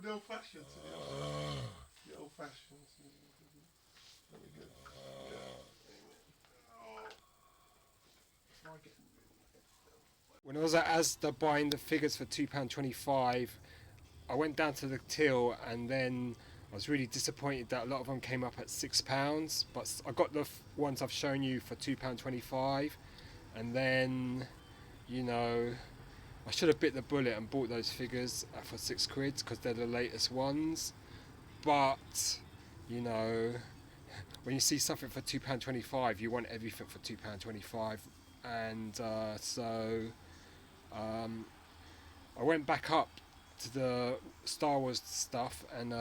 the old fashioned. The old fashioned. Very good. When I was at Asda buying the figures for £2.25, I went down to the till and then I was really disappointed that a lot of them came up at £6. But I got the ones I've shown you for £2.25, and then, you know, I should have bit the bullet and bought those figures for £6 because they're the latest ones. But, you know, when you see something for £2.25, you want everything for £2.25, and I went back up to the Star Wars stuff and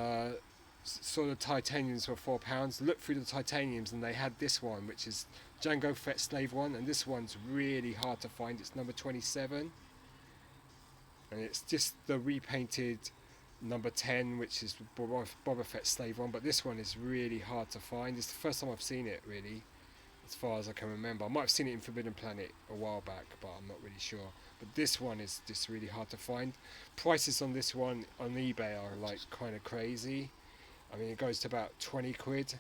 saw the titaniums were £4. Looked through the titaniums and they had this one, which is Jango Fett Slave One, and this one's really hard to find. It's number 27, and it's just the repainted number 10, which is Boba Fett Slave One. But this one is really hard to find. It's the first time I've seen it, really, as far as I can remember. I might have seen it in Forbidden Planet a while back, but I'm not really sure. But this one is just really hard to find. Prices on this one on eBay are like kind of crazy. I mean, it goes to about £20.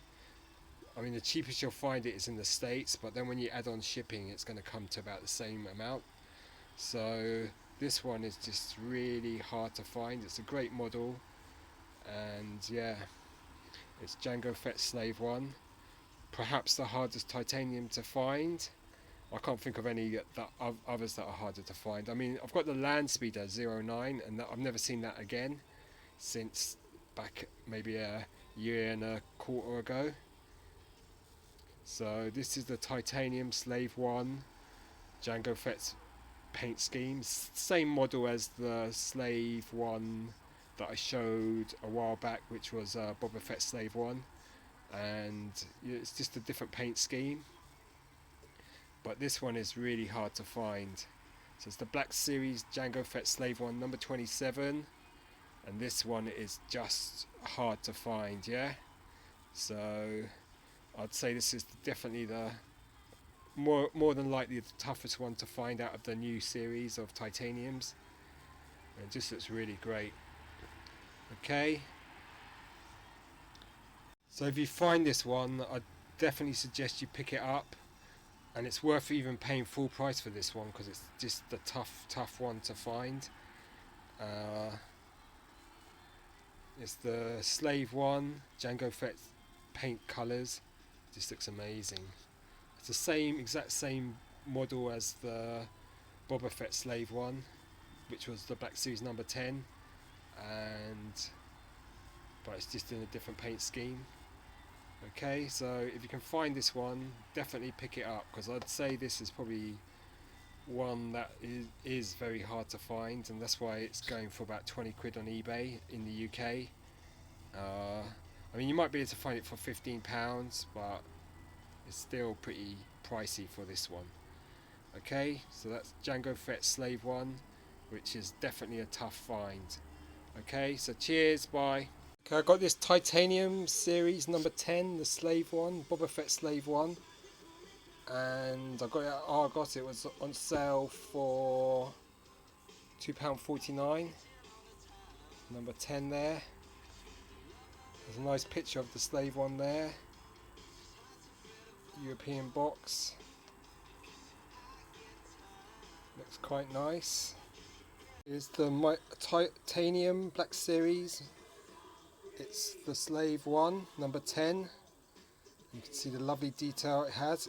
I mean, the cheapest you'll find it is in the States, but then when you add on shipping, it's going to come to about the same amount. So this one is just really hard to find. It's a great model, and yeah, it's Jango Fett Slave One. Perhaps the hardest titanium to find. I can't think of any others that are harder to find. I mean, I've got the Land Speeder 09, and I've never seen that again since back maybe a year and a quarter ago. So this is the Titanium Slave One, Jango Fett's paint scheme. Same model as the Slave One that I showed a while back, which was Boba Fett Slave One. And it's just a different paint scheme, but this one is really hard to find. So it's the Black Series Jango Fett Slave One number 27, and this one is just hard to find. Yeah, so I'd say this is definitely the more than likely the toughest one to find out of the new series of titaniums. It just looks really great. Okay, so if you find this one, I'd definitely suggest you pick it up, and it's worth even paying full price for this one because it's just the tough one to find. It's the Slave One, Jango Fett paint colours. Just looks amazing. It's the exact same model as the Boba Fett Slave One, which was the Black Series number 10, but it's just in a different paint scheme. Okay, so if you can find this one, definitely pick it up, because I'd say this is probably one that is very hard to find, and that's why it's going for about £20 on eBay in the UK. I mean, you might be able to find it for £15, but it's still pretty pricey for this one. Okay, so that's Jango Fett Slave One, which is definitely a tough find. Okay, so cheers, bye. Okay, I got this Titanium series number 10, the Slave One, Boba Fett Slave One, and I got it at Argos. It was on sale for £2.49. Number 10 there. There's a nice picture of the Slave One there. European box. Looks quite nice. Here's the Titanium Black Series. It's the Slave One, number 10. You can see the lovely detail it has.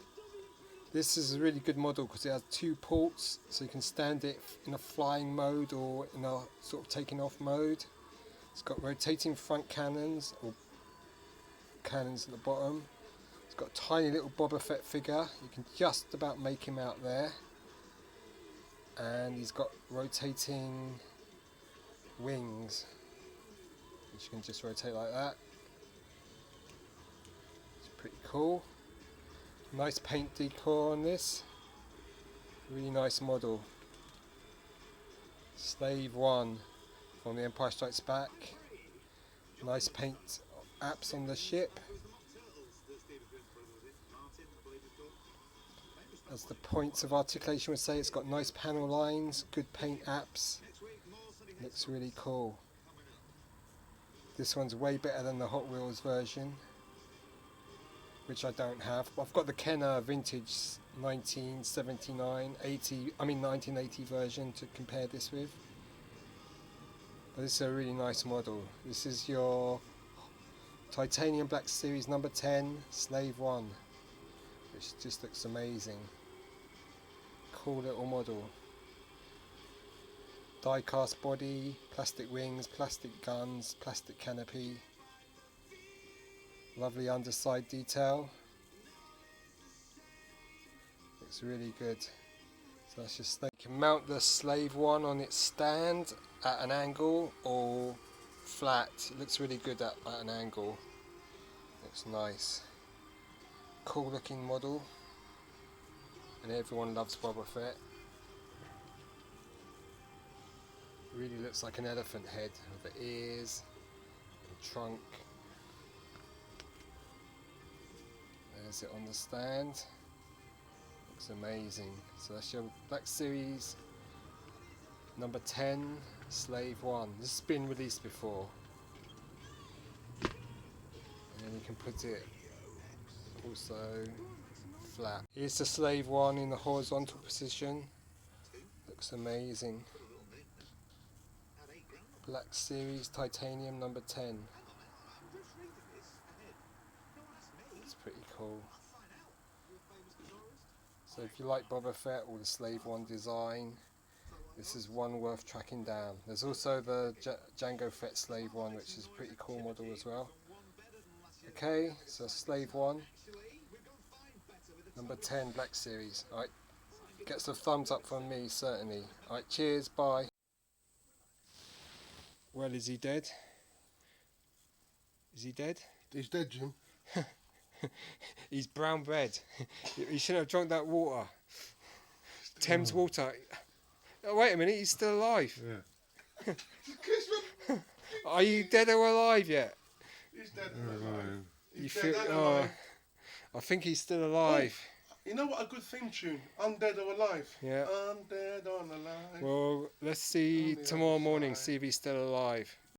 This is a really good model because it has two ports, so you can stand it in a flying mode or in a sort of taking off mode. It's got rotating front cannons, or cannons at the bottom. It's got a tiny little Boba Fett figure. You can just about make him out there. And he's got rotating wings, which you can just rotate like that. It's pretty cool. Nice paint decor on this. Really nice model. Slave One from The Empire Strikes Back. Nice paint apps on the ship. As the points of articulation would say, it's got nice panel lines, good paint apps. Looks really cool. This one's way better than the Hot Wheels version, which I don't have. I've got the Kenner vintage 1980 version to compare this with. But this is a really nice model. This is your Titanium Black Series number 10 Slave One, which just looks amazing. Cool little model. Die cast body, plastic wings, plastic guns, plastic canopy. Lovely underside detail. Looks really good. So that's just, you can mount the Slave One on its stand at an angle or flat. It looks really good at an angle. Looks nice. Cool looking model. And everyone loves Boba Fett. Really looks like an elephant head with the ears and trunk. There's it on the stand. Looks amazing. So that's your Black Series number 10 Slave One. This has been released before. And then you can put it also flat. Here's the Slave One in the horizontal position. Looks amazing. Black Series Titanium number 10. It's pretty cool. So if you like Boba Fett or the Slave One design, this is one worth tracking down. There's also the Jango Fett Slave One, which is a pretty cool model as well. Okay, so Slave One, number 10 Black Series. Alright, gets a thumbs up from me, certainly. Alright, cheers, bye. Well, is he dead? Is he dead? He's dead, Jim. He's brown bread. He shouldn't have drunk that water. Thames water. Oh, wait a minute, he's still alive. Yeah. Are you dead or alive yet? He's dead and alive. You He's feel? dead and Oh, alive. I think he's still alive. Oh, you know what a good theme tune? Undead or alive. Yeah. Undead or alive. Well, let's see On the tomorrow other morning. side. See if he's still alive.